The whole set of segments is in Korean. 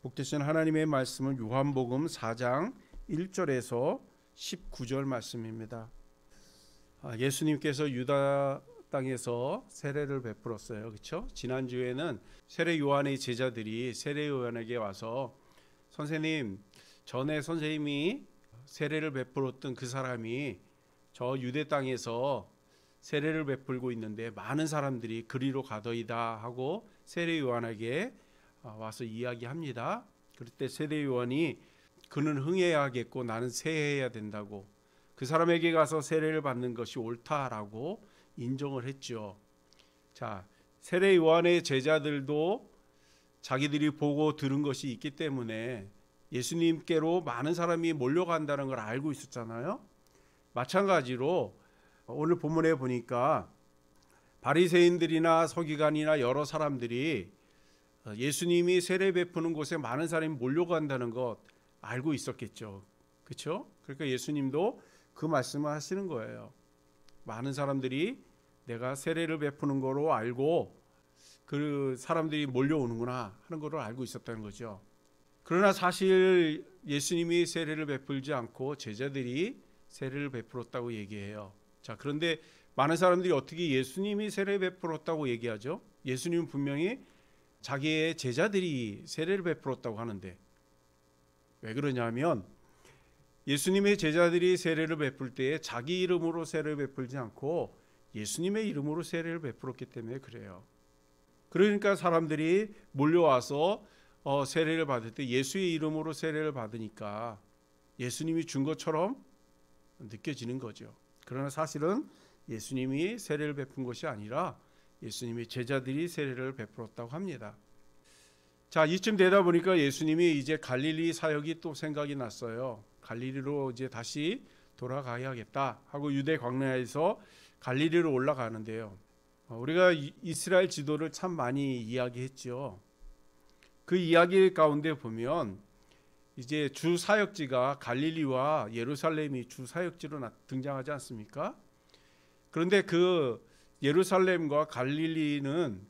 복되신 하나님의 말씀은 요한복음 4장 1절에서 19절 말씀입니다. 예수님께서 유다 땅에서 세례를 베풀었어요. 그렇죠? 지난주에는 세례 요한의 제자들이 세례 요한에게 와서 선생님, 전에 선생님이 세례를 베풀었던 그 사람이 저 유대 땅에서 세례를 베풀고 있는데 많은 사람들이 그리로 가더이다 하고 세례 요한에게 와서 이야기합니다. 그럴 때 세례 요한이 그는 흥해야겠고 나는 세해야 된다고, 그 사람에게 가서 세례를 받는 것이 옳다라고 인정을 했죠. 자, 세례 요한의 제자들도 자기들이 보고 들은 것이 있기 때문에 예수님께로 많은 사람이 몰려간다는 걸 알고 있었잖아요. 마찬가지로 오늘 본문에 보니까 바리새인들이나 서기관이나 여러 사람들이 예수님이 세례 베푸는 곳에 많은 사람이 몰려간다는 것 알고 있었겠죠. 그렇죠? 그러니까 예수님도 그 말씀을 하시는 거예요. 많은 사람들이 내가 세례를 베푸는 거로 알고 그 사람들이 몰려오는구나 하는 거를 알고 있었다는 거죠. 그러나 사실 예수님이 세례를 베풀지 않고 제자들이 세례를 베풀었다고 얘기해요. 자, 그런데 많은 사람들이 어떻게 예수님이 세례 베풀었다고 얘기하죠? 예수님은 분명히 자기의 제자들이 세례를 베풀었다고 하는데, 왜 그러냐면 예수님의 제자들이 세례를 베풀 때에 자기 이름으로 세례를 베풀지 않고 예수님의 이름으로 세례를 베풀었기 때문에 그래요. 그러니까 사람들이 몰려와서 세례를 받을 때 예수의 이름으로 세례를 받으니까 예수님이 준 것처럼 느껴지는 거죠. 그러나 사실은 예수님이 세례를 베푼 것이 아니라 예수님의 제자들이 세례를 베풀었다고 합니다. 자, 이쯤 되다 보니까 예수님이 이제 갈릴리 사역이 또 생각이 났어요. 갈릴리로 이제 다시 돌아가야겠다 하고 유대 광야에서 갈릴리로 올라가는데요. 우리가 이스라엘 지도를 참 많이 이야기했죠. 그 이야기 가운데 보면 이제 주 사역지가 갈릴리와 예루살렘이 주 사역지로 등장하지 않습니까? 그런데 그 예루살렘과 갈릴리는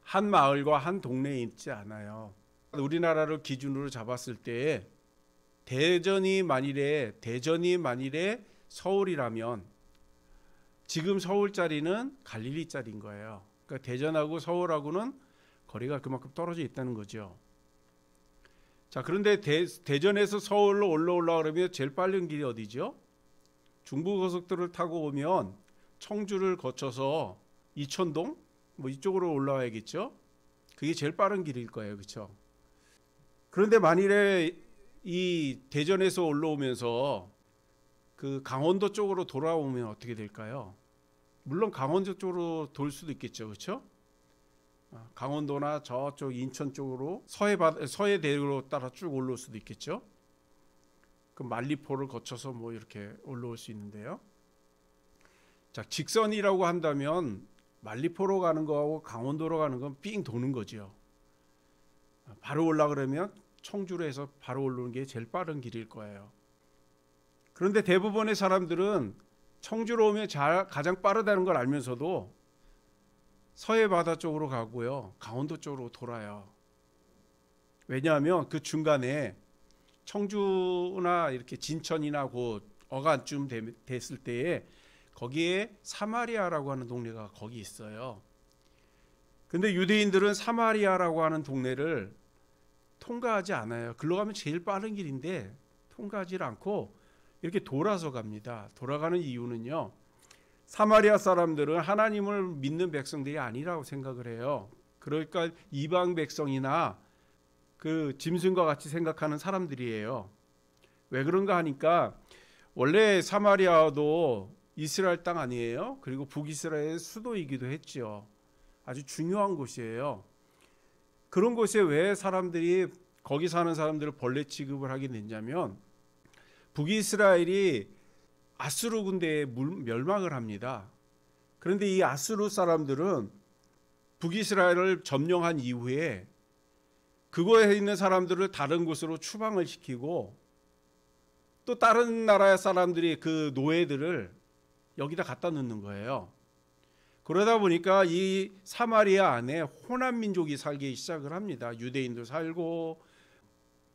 한 마을과 한 동네에 있지 않아요. 우리나라를 기준으로 잡았을 때 대전이 만일에 서울이라면 지금 서울 자리는 갈릴리 자리인 거예요. 그러니까 대전하고 서울하고는 거리가 그만큼 떨어져 있다는 거죠. 자, 그런데 대전에서 서울로 올라오려고 그러면 제일 빠른 길이 어디죠? 중부고속도로를 타고 오면 청주를 거쳐서 이천동 이쪽으로 올라와야겠죠. 그게 제일 빠른 길일 거예요. 그렇죠? 그런데 만일에 이 대전에서 올라오면서 그 강원도 쪽으로 돌아오면 어떻게 될까요? 물론 강원도 쪽으로 돌 수도 있겠죠. 그렇죠? 강원도나 저쪽 인천 쪽으로 서해대로 따라 쭉 올라올 수도 있겠죠. 그 만리포를 거쳐서 이렇게 올라올 수 있는데요. 자, 직선이라고 한다면 만리포로 가는 거하고 강원도로 가는 건 삥 도는 거죠. 바로 그러면 청주로 해서 바로 올라오는 게 제일 빠른 길일 거예요. 그런데 대부분의 사람들은 청주로 오면 가장 빠르다는 걸 알면서도 서해 바다 쪽으로 가고요, 강원도 쪽으로 돌아요. 왜냐하면 그 중간에 청주나 이렇게 진천이나 그 어간쯤 됐을 때에 거기에 사마리아라고 하는 동네가 거기 있어요. 근데 유대인들은 사마리아라고 하는 동네를 통과하지 않아요. 글로 가면 제일 빠른 길인데 통과하지 않고 이렇게 돌아서 갑니다. 돌아가는 이유는요, 사마리아 사람들은 하나님을 믿는 백성들이 아니라고 생각을 해요. 그러니까 이방 백성이나 그 짐승과 같이 생각하는 사람들이에요. 왜 그런가 하니까 원래 사마리아도 이스라엘 땅 아니에요? 그리고 북이스라엘 수도이기도 했죠. 아주 중요한 곳이에요. 그런 곳에 왜 사람들이, 거기 사는 사람들을 벌레 취급을 하게 됐냐면 북이스라엘이 아수르 군대에 멸망을 합니다. 그런데 이 아수르 사람들은 북이스라엘을 점령한 이후에 그거에 있는 사람들을 다른 곳으로 추방을 시키고 또 다른 나라의 사람들이 그 노예들을 여기다 갖다 놓는 거예요. 그러다 보니까 이 사마리아 안에 호남 민족이 살기 시작을 합니다. 유대인도 살고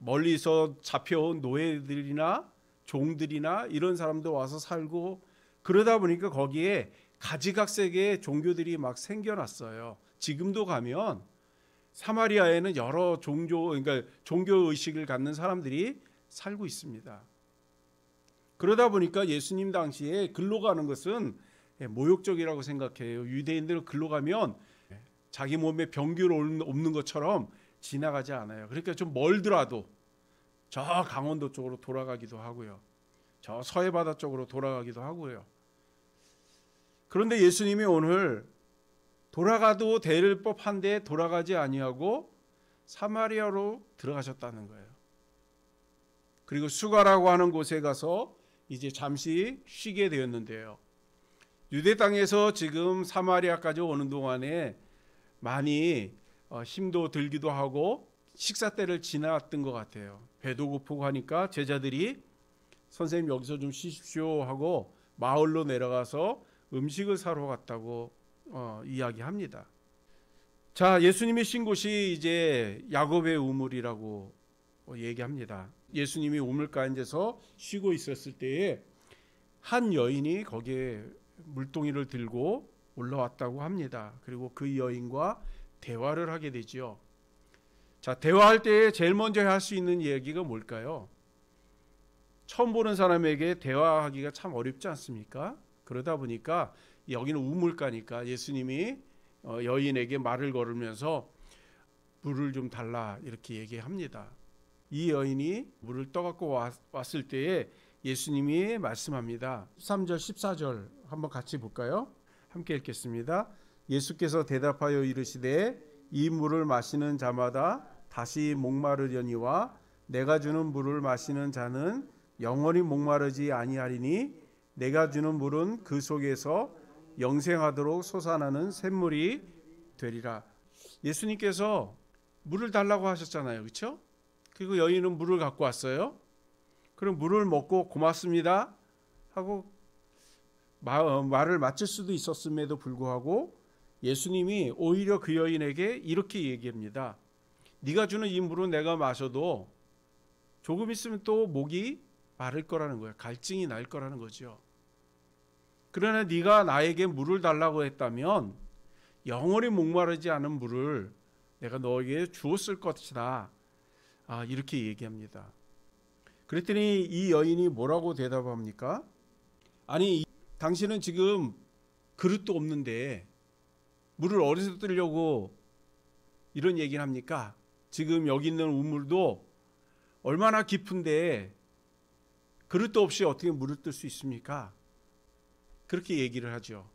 멀리서 잡혀온 노예들이나 종들이나 이런 사람도 와서 살고, 그러다 보니까 거기에 가지각색의 종교들이 막 생겨났어요. 지금도 가면 사마리아에는 여러 그러니까 종교 의식을 갖는 사람들이 살고 있습니다. 그러다 보니까 예수님 당시에 글로 가는 것은 모욕적이라고 생각해요. 유대인들은 글로 가면 자기 몸에 병균 없는 것처럼 지나가지 않아요. 그러니까 좀 멀더라도 저 강원도 쪽으로 돌아가기도 하고요. 저 서해바다 쪽으로 돌아가기도 하고요. 그런데 예수님이 오늘 돌아가도 될 법한데 돌아가지 아니하고 사마리아로 들어가셨다는 거예요. 그리고 수가라고 하는 곳에 가서 이제 잠시 쉬게 되었는데요. 유대 땅에서 지금 사마리아까지 오는 동안에 많이 힘도 들기도 하고 식사 때를 지났던 것 같아요. 배도 고프고 하니까 제자들이 선생님 여기서 좀 쉬십시오 하고 마을로 내려가서 음식을 사러 갔다고 이야기합니다. 자, 예수님이 쉰 곳이 이제 야곱의 우물이라고 얘기합니다. 예수님이 우물가에 앉아서 쉬고 있었을 때에 한 여인이 거기에 물동이를 들고 올라왔다고 합니다. 그리고 그 여인과 대화를 하게 되지요. 자, 대화할 때 제일 먼저 할 수 있는 얘기가 뭘까요? 처음 보는 사람에게 대화하기가 참 어렵지 않습니까? 그러다 보니까 여기는 우물가니까 예수님이 여인에게 말을 걸으면서 물을 좀 달라 이렇게 얘기합니다. 이 여인이 물을 떠갖고 왔을 때에 예수님이 말씀합니다. 13절 14절 한번 같이 볼까요? 함께 읽겠습니다. 예수께서 대답하여 이르시되 이 물을 마시는 자마다 다시 목마르려니와 내가 주는 물을 마시는 자는 영원히 목마르지 아니하리니 내가 주는 물은 그 속에서 영생하도록 솟아나는 샘물이 되리라. 예수님께서 물을 달라고 하셨잖아요. 그렇죠? 그리고 여인은 물을 갖고 왔어요. 그럼 물을 먹고 고맙습니다 하고 말을 마칠 수도 있었음에도 불구하고 예수님이 오히려 그 여인에게 이렇게 얘기합니다. 네가 주는 이 물은 내가 마셔도 조금 있으면 또 목이 마를 거라는 거예요. 갈증이 날 거라는 거죠. 그러나 네가 나에게 물을 달라고 했다면 영원히 목마르지 않은 물을 내가 너에게 주었을 것이다. 이렇게 얘기합니다. 그랬더니 이 여인이 뭐라고 대답합니까? 아니, 당신은 지금 그릇도 없는데 물을 어디서 뜨려고 이런 얘기를 합니까? 지금 여기 있는 우물도 얼마나 깊은데 그릇도 없이 어떻게 물을 뜰 수 있습니까? 그렇게 얘기를 하죠.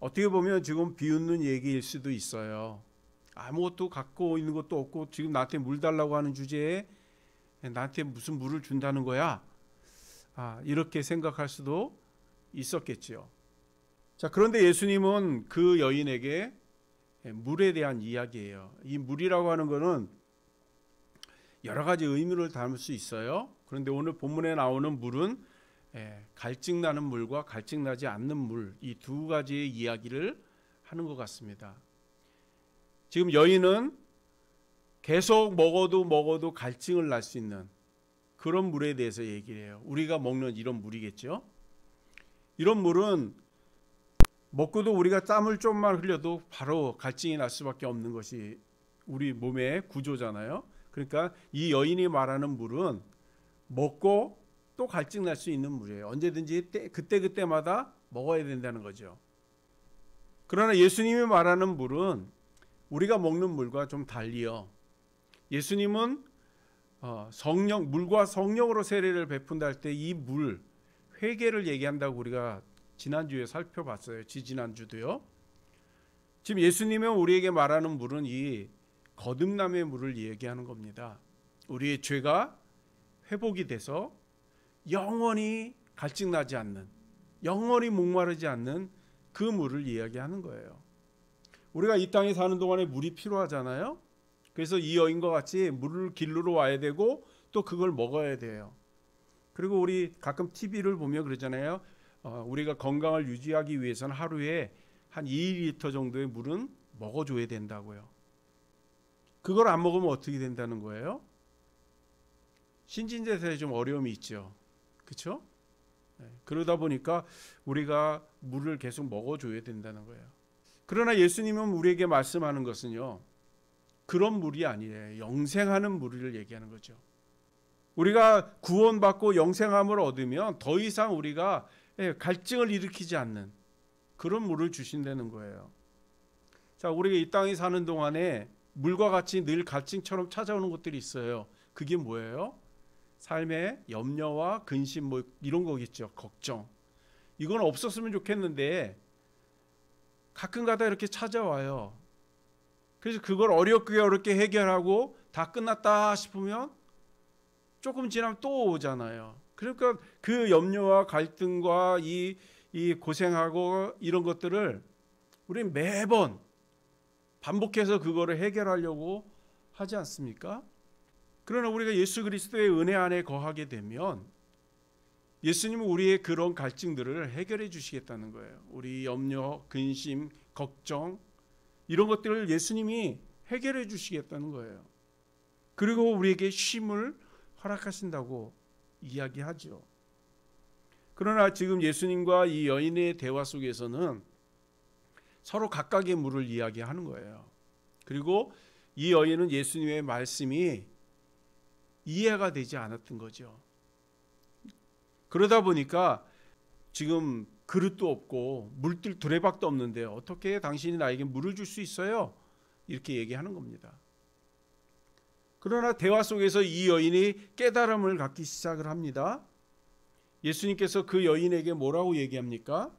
어떻게 보면 지금 비웃는 얘기일 수도 있어요. 아무것도 갖고 있는 것도 없고 지금 나한테 물 달라고 하는 주제에 나한테 무슨 물을 준다는 거야? 이렇게 생각할 수도 있었겠지요. 자, 그런데 예수님은 그 여인에게 물에 대한 이야기예요. 이 물이라고 하는 것은 여러 가지 의미를 담을 수 있어요. 그런데 오늘 본문에 나오는 물은 갈증나는 물과 갈증나지 않는 물, 이 두 가지의 이야기를 하는 것 같습니다. 지금 여인은 계속 먹어도 갈증을 날 수 있는 그런 물에 대해서 얘기를 해요. 우리가 먹는 이런 물이겠죠. 이런 물은 먹고도 우리가 땀을 좀만 흘려도 바로 갈증이 날 수밖에 없는 것이 우리 몸의 구조잖아요. 그러니까 이 여인이 말하는 물은 먹고 또 갈증 날 수 있는 물이에요. 언제든지 그때마다 먹어야 된다는 거죠. 그러나 예수님이 말하는 물은 우리가 먹는 물과 좀 달리요. 예수님은 물과 성령으로 세례를 베푼다 할 때 이 물, 회개를 얘기한다고 우리가 지난주에 살펴봤어요. 지지난주도요. 지금 예수님은 우리에게 말하는 물은 이 거듭남의 물을 얘기하는 겁니다. 우리의 죄가 회복이 돼서 영원히 갈증나지 않는, 영원히 목마르지 않는 그 물을 이야기하는 거예요. 우리가 이 땅에 사는 동안에 물이 필요하잖아요. 그래서 이 여인과 같이 물을 길르러 와야 되고 또 그걸 먹어야 돼요. 그리고 우리 가끔 TV를 보면 그러잖아요. 우리가 건강을 유지하기 위해서는 하루에 한 2리터 정도의 물은 먹어줘야 된다고요. 그걸 안 먹으면 어떻게 된다는 거예요? 신진대사에 좀 어려움이 있죠. 그렇죠? 그러다 보니까 우리가 물을 계속 먹어줘야 된다는 거예요. 그러나 예수님은 우리에게 말씀하는 것은요, 그런 물이 아니에요. 영생하는 물을 얘기하는 거죠. 우리가 구원받고 영생함을 얻으면 더 이상 우리가 갈증을 일으키지 않는 그런 물을 주신다는 거예요. 자, 우리가 이 땅에 사는 동안에 물과 같이 늘 갈증처럼 찾아오는 것들이 있어요. 그게 뭐예요? 삶의 염려와 근심 뭐 이런 거겠죠. 걱정. 이건 없었으면 좋겠는데 가끔가다 이렇게 찾아와요. 그래서 그걸 어렵게 해결하고 다 끝났다 싶으면 조금 지나면 또 오잖아요. 그러니까 그 염려와 갈등과 이 고생하고 이런 것들을 우리는 매번 반복해서 그거를 해결하려고 하지 않습니까? 그러나 우리가 예수 그리스도의 은혜 안에 거하게 되면 예수님은 우리의 그런 갈증들을 해결해 주시겠다는 거예요. 우리 염려, 근심, 걱정 이런 것들을 예수님이 해결해 주시겠다는 거예요. 그리고 우리에게 쉼을 허락하신다고 이야기하죠. 그러나 지금 예수님과 이 여인의 대화 속에서는 서로 각각의 물을 이야기하는 거예요. 그리고 이 여인은 예수님의 말씀이 이해가 되지 않았던 거죠. 그러다 보니까 지금 그릇도 없고 물들 두레박도 없는데 어떻게 당신이 나에게 물을 줄 수 있어요? 이렇게 얘기하는 겁니다. 그러나 대화 속에서 이 여인이 깨달음을 갖기 시작을 합니다. 예수님께서 그 여인에게 뭐라고 얘기합니까?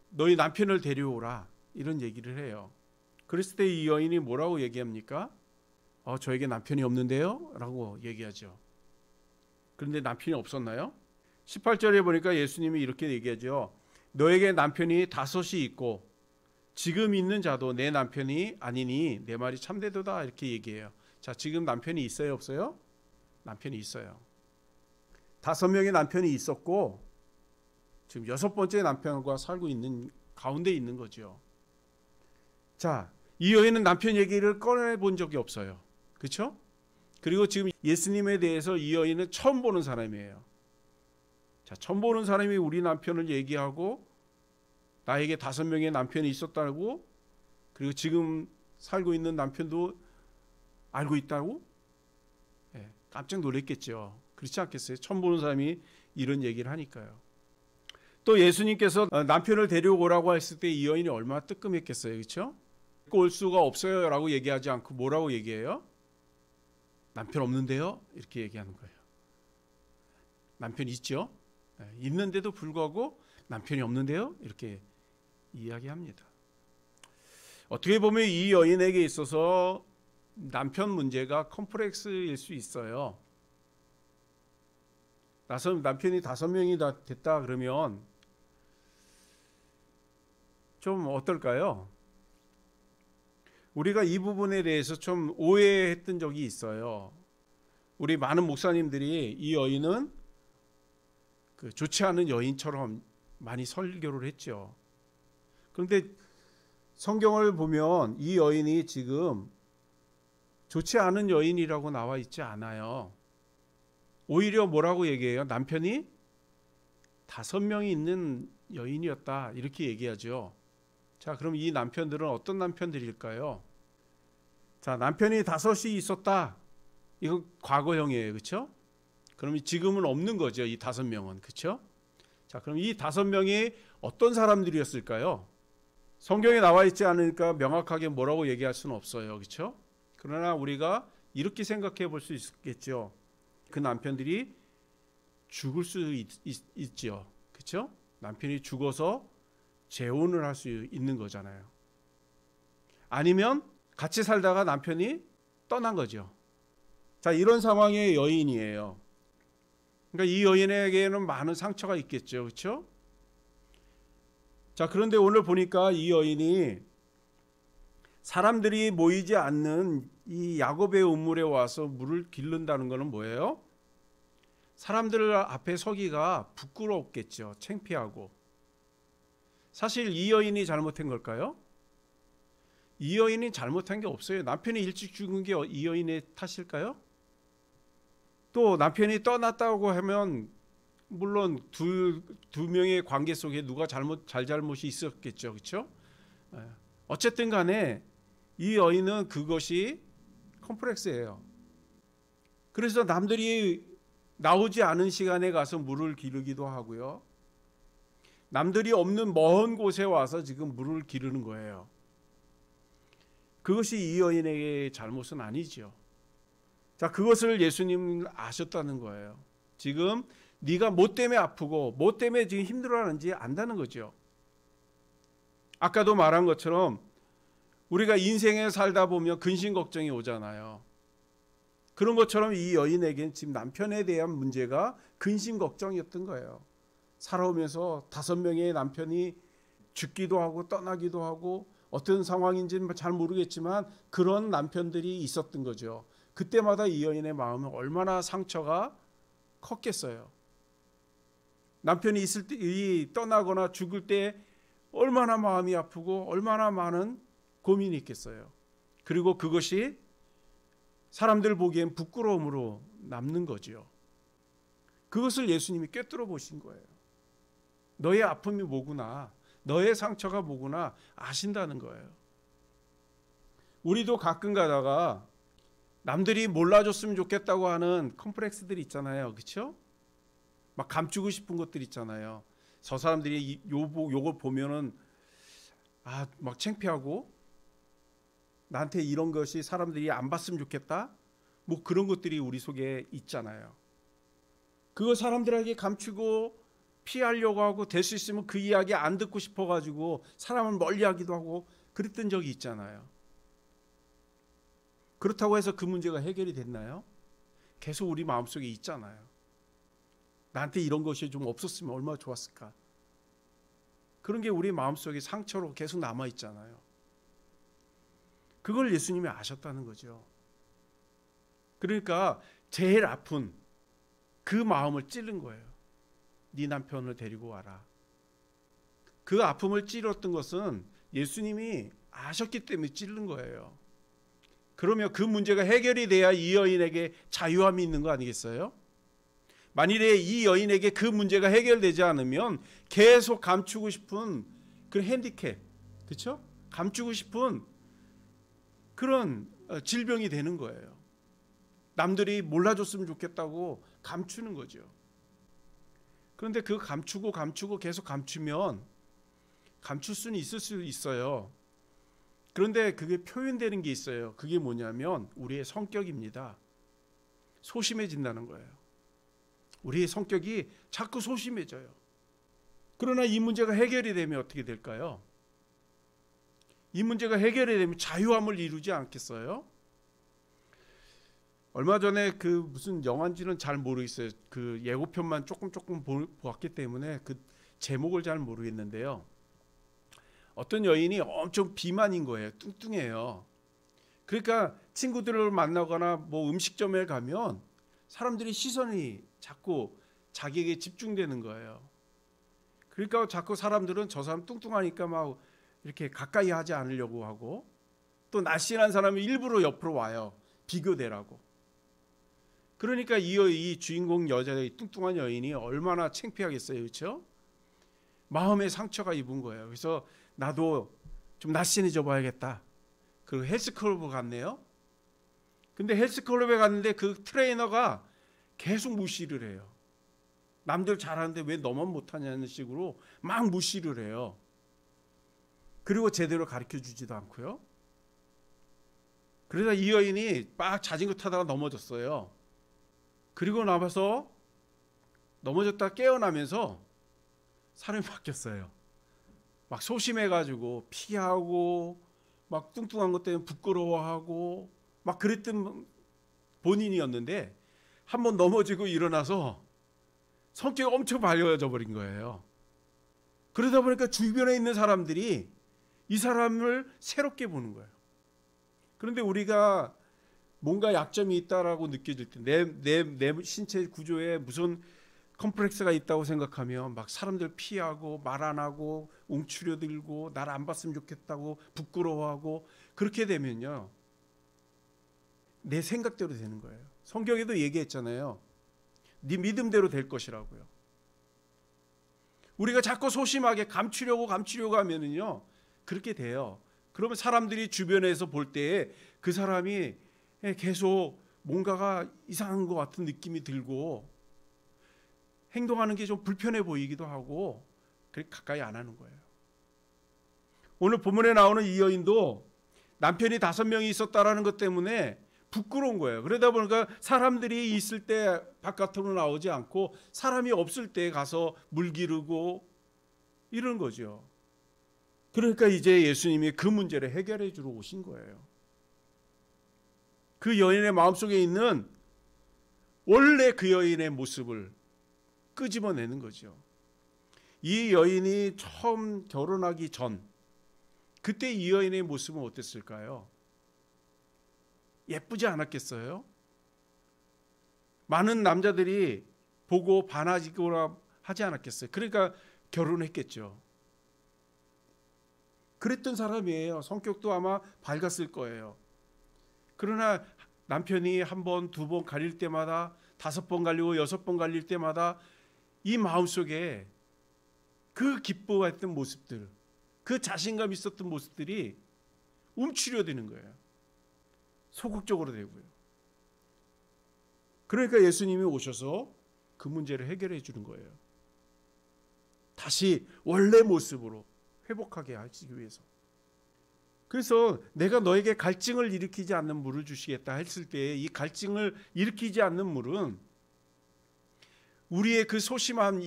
너희 남편을 데려오라 이런 얘기를 해요. 그랬을 때 이 여인이 뭐라고 얘기합니까? 저에게 남편이 없는데요? 라고 얘기하죠. 그런데 남편이 없었나요? 18절에 보니까 예수님이 이렇게 얘기하죠. 너에게 남편이 5이 있고 지금 있는 자도 내 남편이 아니니 내 말이 참되도다 이렇게 얘기해요. 자, 지금 남편이 있어요, 없어요? 남편이 있어요. 5명의 남편이 있었고 지금 6번째 남편과 살고 있는 가운데 있는 거죠. 자, 이 여인은 남편 얘기를 꺼내본 적이 없어요. 그렇죠? 그리고 지금 예수님에 대해서 이 여인은 처음 보는 사람이에요. 자, 처음 보는 사람이 우리 남편을 얘기하고 나에게 5명의 남편이 있었다고, 그리고 지금 살고 있는 남편도 알고 있다고? 깜짝 놀랐겠죠. 그렇지 않겠어요? 처음 보는 사람이 이런 얘기를 하니까요. 또 예수님께서 남편을 데려오라고 했을 때 이 여인이 얼마나 뜨끔했겠어요. 그렇죠? 올 수가 없어요 라고 얘기하지 않고 뭐라고 얘기해요? 남편 없는데요? 이렇게 얘기하는 거예요. 남편 있죠? 있는데도 불구하고 남편이 없는데요? 이렇게 이야기합니다. 어떻게 보면 이 여인에게 있어서 남편 문제가 컴플렉스일 수 있어요. 남편이 5명이 다 됐다 그러면 좀 어떨까요? 우리가 이 부분에 대해서 좀 오해했던 적이 있어요. 우리 많은 목사님들이 이 여인은 좋지 않은 여인처럼 많이 설교를 했죠. 그런데 성경을 보면 이 여인이 지금 좋지 않은 여인이라고 나와 있지 않아요. 오히려 뭐라고 얘기해요? 남편이 5명이 있는 여인이었다 이렇게 얘기하죠. 자, 그럼 이 남편들은 어떤 남편들일까요? 자, 남편이 5이 있었다. 이거 과거형이에요. 그렇죠? 그럼 지금은 없는 거죠. 이 5명은. 그렇죠? 자, 그럼 이 5명이 어떤 사람들이었을까요? 성경에 나와 있지 않으니까 명확하게 뭐라고 얘기할 수는 없어요. 그렇죠? 그러나 우리가 이렇게 생각해 볼 수 있겠죠. 그 남편들이 죽을 수 있죠. 그렇죠? 남편이 죽어서 재혼을 할 수 있는 거잖아요. 아니면 같이 살다가 남편이 떠난 거죠. 자, 이런 상황의 여인이에요. 그러니까 이 여인에게는 많은 상처가 있겠죠. 그렇죠? 자, 그런데 오늘 보니까 이 여인이 사람들이 모이지 않는 이 야곱의 우물에 와서 물을 기른다는 것은 뭐예요? 사람들 앞에 서기가 부끄럽겠죠. 창피하고. 사실 이 여인이 잘못한 걸까요? 이 여인이 잘못한 게 없어요. 남편이 일찍 죽은 게 이 여인의 탓일까요? 또 남편이 떠났다고 하면 물론 두 명의 관계 속에 누가 잘못이 있었겠죠, 그렇죠? 어쨌든 간에 이 여인은 그것이 컴플렉스예요. 그래서 남들이 나오지 않은 시간에 가서 물을 기르기도 하고요. 남들이 없는 먼 곳에 와서 지금 물을 기르는 거예요. 그것이 이 여인에게 잘못은 아니죠. 자, 그것을 예수님은 아셨다는 거예요. 지금 네가 뭐 때문에 아프고 뭐 때문에 지금 힘들어하는지 안다는 거죠. 아까도 말한 것처럼 우리가 인생에 살다 보면 근심 걱정이 오잖아요. 그런 것처럼 이 여인에게는 지금 남편에 대한 문제가 근심 걱정이었던 거예요. 살아오면서 5명의 남편이 죽기도 하고 떠나기도 하고 어떤 상황인지는 잘 모르겠지만 그런 남편들이 있었던 거죠. 그때마다 이 여인의 마음은 얼마나 상처가 컸겠어요. 남편이 있을 때, 떠나거나 죽을 때 얼마나 마음이 아프고 얼마나 많은 고민이 있겠어요. 그리고 그것이 사람들 보기엔 부끄러움으로 남는 거죠. 그것을 예수님이 꿰뚫어 보신 거예요. 너의 아픔이 뭐구나, 너의 상처가 뭐구나 아신다는 거예요. 우리도 가끔 가다가 남들이 몰라줬으면 좋겠다고 하는 컴플렉스들이 있잖아요. 그렇죠? 막 감추고 싶은 것들 있잖아요. 저 사람들이 요걸 보면은 막 창피하고 나한테 이런 것이 사람들이 안 봤으면 좋겠다. 뭐 그런 것들이 우리 속에 있잖아요. 그거 사람들에게 감추고 피하려고 하고 될 수 있으면 그 이야기 안 듣고 싶어가지고 사람을 멀리하기도 하고 그랬던 적이 있잖아요. 그렇다고 해서 그 문제가 해결이 됐나요? 계속 우리 마음속에 있잖아요. 나한테 이런 것이 좀 없었으면 얼마나 좋았을까. 그런 게 우리 마음속에 상처로 계속 남아있잖아요. 그걸 예수님이 아셨다는 거죠. 그러니까 제일 아픈 그 마음을 찌른 거예요. 네 남편을 데리고 와라. 그 아픔을 찌렀던 것은 예수님이 아셨기 때문에 찌른 거예요. 그러면 그 문제가 해결이 돼야 이 여인에게 자유함이 있는 거 아니겠어요? 만일에 이 여인에게 그 문제가 해결되지 않으면 계속 감추고 싶은 그 핸디캡, 그렇죠? 감추고 싶은 그런 질병이 되는 거예요. 남들이 몰라줬으면 좋겠다고 감추는 거죠. 그런데 그 감추고 계속 감추면 감출 수는 있을 수 있어요. 그런데 그게 표현되는 게 있어요. 그게 뭐냐면 우리의 성격입니다. 소심해진다는 거예요. 우리의 성격이 자꾸 소심해져요. 그러나 이 문제가 해결이 되면 어떻게 될까요? 이 문제가 해결이 되면 자유함을 이루지 않겠어요? 얼마 전에 그 무슨 영화인지는 잘 모르겠어요. 그 예고편만 조금 보았기 때문에 그 제목을 잘 모르겠는데요. 어떤 여인이 엄청 비만인 거예요. 뚱뚱해요. 그러니까 친구들을 만나거나 뭐 음식점에 가면 사람들이 시선이 자꾸 자기에게 집중되는 거예요. 그러니까 자꾸 사람들은 저 사람 뚱뚱하니까 막 이렇게 가까이 하지 않으려고 하고, 또 날씬한 사람이 일부러 옆으로 와요. 비교되라고. 그러니까 이 주인공 여자의 뚱뚱한 여인이 얼마나 창피하겠어요. 그렇죠? 마음의 상처가 입은 거예요. 그래서 나도 좀 날씬해져 봐야겠다. 그리고 헬스클럽을 갔네요. 근데 헬스클럽에 갔는데 그 트레이너가 계속 무시를 해요. 남들 잘하는데 왜 너만 못하냐는 식으로 막 무시를 해요. 그리고 제대로 가르쳐주지도 않고요. 그러다 이 여인이 막 자전거 타다가 넘어졌어요. 그리고 나와서 넘어졌다 깨어나면서 사람이 바뀌었어요. 막 소심해가지고 피하고 막 뚱뚱한 것 때문에 부끄러워하고 막 그랬던 본인이었는데 한번 넘어지고 일어나서 성격이 엄청 밝아져 버린 거예요. 그러다 보니까 주변에 있는 사람들이 이 사람을 새롭게 보는 거예요. 그런데 우리가 뭔가 약점이 있다라고 느껴질 때, 내 신체 구조에 무슨 컴플렉스가 있다고 생각하면 막 사람들 피하고 말 안 하고 웅추려들고 날 안 봤으면 좋겠다고 부끄러워하고, 그렇게 되면요 내 생각대로 되는 거예요. 성경에도 얘기했잖아요. 네 믿음대로 될 것이라고요. 우리가 자꾸 소심하게 감추려고 하면은요, 그렇게 돼요. 그러면 사람들이 주변에서 볼 때 그 사람이 계속 뭔가가 이상한 것 같은 느낌이 들고 행동하는 게 좀 불편해 보이기도 하고, 그렇게 가까이 안 하는 거예요. 오늘 본문에 나오는 이 여인도 남편이 5명이 있었다라는 것 때문에 부끄러운 거예요. 그러다 보니까 사람들이 있을 때 바깥으로 나오지 않고 사람이 없을 때 가서 물 기르고 이런 거죠. 그러니까 이제 예수님이 그 문제를 해결해 주러 오신 거예요. 그 여인의 마음속에 있는 원래 그 여인의 모습을 끄집어내는 거죠. 이 여인이 처음 결혼하기 전, 그때 이 여인의 모습은 어땠을까요? 예쁘지 않았겠어요? 많은 남자들이 보고 반하거나 하지 않았겠어요? 그러니까 결혼했겠죠. 그랬던 사람이에요. 성격도 아마 밝았을 거예요. 그러나 남편이 1번, 2번 갈릴 때마다 5번 갈리고 6번 갈릴 때마다 이 마음속에 그 기뻐했던 모습들, 그 자신감 있었던 모습들이 움츠려드는 거예요. 소극적으로 되고요. 그러니까 예수님이 오셔서 그 문제를 해결해 주는 거예요. 다시 원래 모습으로 회복하게 하시기 위해서. 그래서 내가 너에게 갈증을 일으키지 않는 물을 주시겠다 했을 때, 이 갈증을 일으키지 않는 물은 우리의 그 소심함,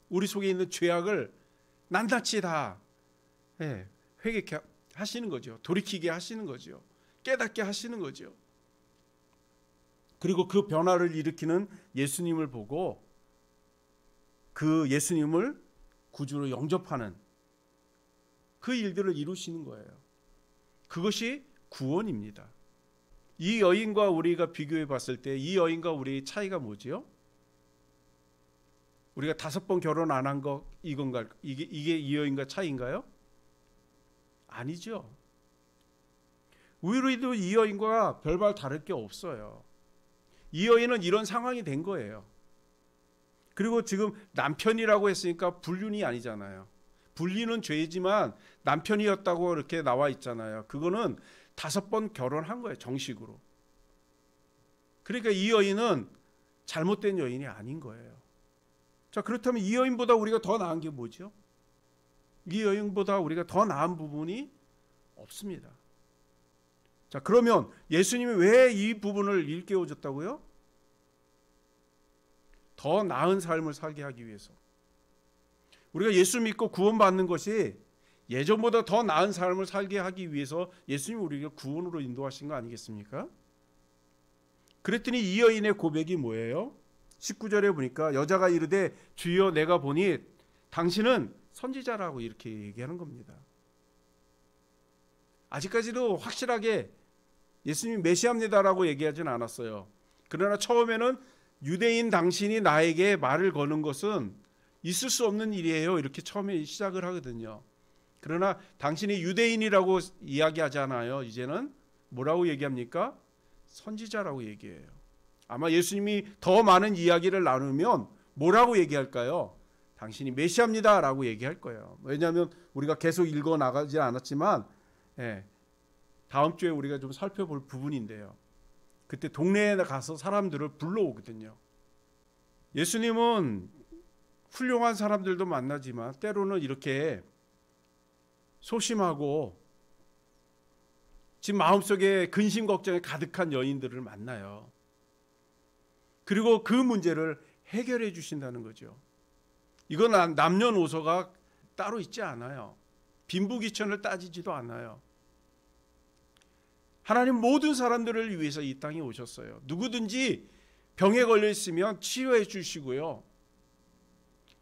우리 속에 있는 죄악을 낱낱이 다 회개케 하시는 거죠. 돌이키게 하시는 거죠. 깨닫게 하시는 거죠. 그리고 그 변화를 일으키는 예수님을 보고 그 예수님을 구주로 영접하는 그 일들을 이루시는 거예요. 그것이 구원입니다. 이 여인과 우리가 비교해 봤을 때 이 여인과 우리의 차이가 뭐지요? 우리가 5번 결혼 안 한 거 이건가? 이게 이 여인과 차이인가요? 아니죠. 우리도 이 여인과 별반 다를 게 없어요. 이 여인은 이런 상황이 된 거예요. 그리고 지금 남편이라고 했으니까 불륜이 아니잖아요. 불륜은 죄지만 남편이었다고 이렇게 나와 있잖아요. 그거는 5번 결혼한 거예요, 정식으로. 그러니까 이 여인은 잘못된 여인이 아닌 거예요. 자, 그렇다면 이 여인보다 우리가 더 나은 게 뭐죠? 이 여인보다 우리가 더 나은 부분이 없습니다. 자, 그러면 예수님이 왜 이 부분을 일깨워 줬다고요? 더 나은 삶을 살게 하기 위해서. 우리가 예수 믿고 구원받는 것이 예전보다 더 나은 삶을 살게 하기 위해서 예수님이 우리가 구원으로 인도하신 거 아니겠습니까? 그랬더니 이 여인의 고백이 뭐예요? 19절에 보니까 여자가 이르되 주여 내가 보니 당신은 선지자라고 이렇게 얘기하는 겁니다. 아직까지도 확실하게 예수님이 메시아입니다라고 얘기하진 않았어요. 그러나 처음에는 유대인 당신이 나에게 말을 거는 것은 있을 수 없는 일이에요. 이렇게 처음에 시작을 하거든요. 그러나 당신이 유대인이라고 이야기하잖아요. 이제는 뭐라고 얘기합니까? 선지자라고 얘기해요. 아마 예수님이 더 많은 이야기를 나누면 뭐라고 얘기할까요? 당신이 메시아입니다 라고 얘기할 거예요. 왜냐하면 우리가 계속 읽어 나가지 않았지만 다음 주에 우리가 좀 살펴볼 부분인데요. 그때 동네에 가서 사람들을 불러오거든요. 예수님은 훌륭한 사람들도 만나지만 때로는 이렇게 소심하고 지금 마음속에 근심 걱정에 가득한 여인들을 만나요. 그리고 그 문제를 해결해 주신다는 거죠. 이건 남녀노소가 따로 있지 않아요. 빈부귀천을 따지지도 않아요. 하나님 모든 사람들을 위해서 이 땅에 오셨어요. 누구든지 병에 걸려 있으면 치료해 주시고요.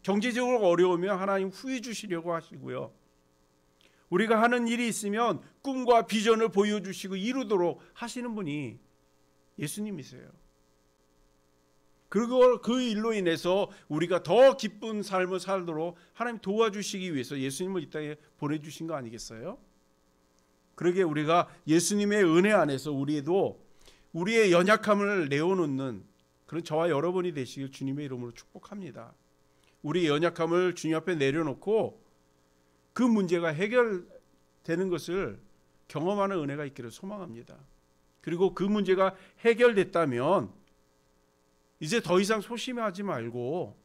경제적으로 어려우면 하나님 후회 주시려고 하시고요. 우리가 하는 일이 있으면 꿈과 비전을 보여주시고 이루도록 하시는 분이 예수님이세요. 그리고 그 일로 인해서 우리가 더 기쁜 삶을 살도록 하나님 도와주시기 위해서 예수님을 이 땅에 보내주신 거 아니겠어요? 그러게 우리가 예수님의 은혜 안에서 우리도 우리의 연약함을 내어놓는 그런 저와 여러분이 되시길 주님의 이름으로 축복합니다. 우리의 연약함을 주님 앞에 내려놓고 그 문제가 해결되는 것을 경험하는 은혜가 있기를 소망합니다. 그리고 그 문제가 해결됐다면 이제 더 이상 소심하지 말고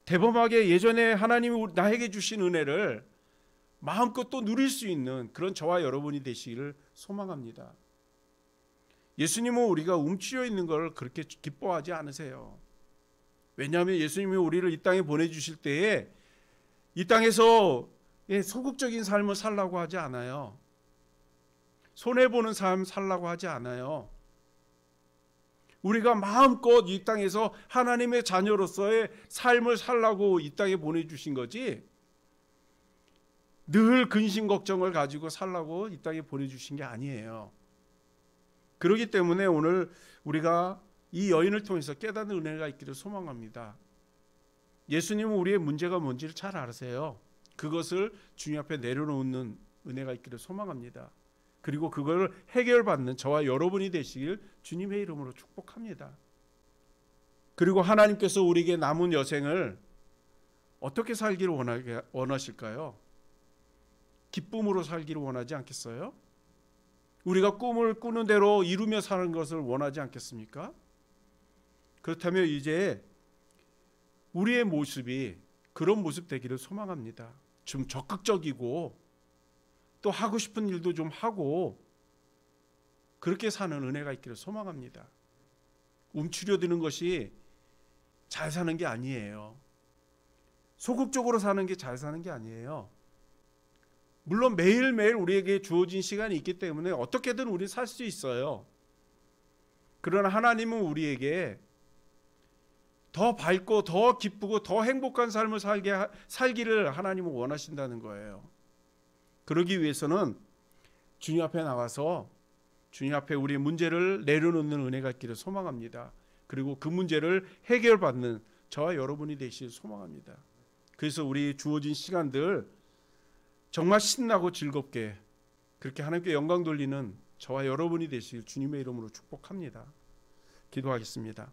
대범하게 예전에 하나님이 나에게 주신 은혜를 마음껏 또 누릴 수 있는 그런 저와 여러분이 되시기를 소망합니다. 예수님은 우리가 움츠려 있는 걸 그렇게 기뻐하지 않으세요. 왜냐하면 예수님이 우리를 이 땅에 보내주실 때에 이 땅에서 소극적인 삶을 살라고 하지 않아요. 손해보는 삶 살라고 하지 않아요. 우리가 마음껏 이 땅에서 하나님의 자녀로서의 삶을 살라고 이 땅에 보내주신 거지, 늘 근심 걱정을 가지고 살라고 이 땅에 보내주신 게 아니에요. 그렇기 때문에 오늘 우리가 이 여인을 통해서 깨닫는 은혜가 있기를 소망합니다. 예수님은 우리의 문제가 뭔지를 잘 아세요. 그것을 주님 앞에 내려놓는 은혜가 있기를 소망합니다. 그리고 그걸 해결받는 저와 여러분이 되시길 주님의 이름으로 축복합니다. 그리고 하나님께서 우리에게 남은 여생을 어떻게 살기를 원하실까요? 기쁨으로 살기를 원하지 않겠어요? 우리가 꿈을 꾸는 대로 이루며 사는 것을 원하지 않겠습니까? 그렇다면 이제 우리의 모습이 그런 모습 되기를 소망합니다. 좀 적극적이고 또 하고 싶은 일도 좀 하고 그렇게 사는 은혜가 있기를 소망합니다. 움츠려드는 것이 잘 사는 게 아니에요. 소극적으로 사는 게 잘 사는 게 아니에요. 물론 매일매일 우리에게 주어진 시간이 있기 때문에 어떻게든 우리 살 수 있어요. 그러나 하나님은 우리에게 더 밝고 더 기쁘고 더 행복한 삶을 살기를 하나님은 원하신다는 거예요. 그러기 위해서는 주님 앞에 나와서 주님 앞에 우리의 문제를 내려놓는 은혜가 있기를 소망합니다. 그리고 그 문제를 해결받는 저와 여러분이 되시길 소망합니다. 그래서 우리 주어진 시간들 정말 신나고 즐겁게 그렇게 하나님께 영광 돌리는 저와 여러분이 되시길 주님의 이름으로 축복합니다. 기도하겠습니다.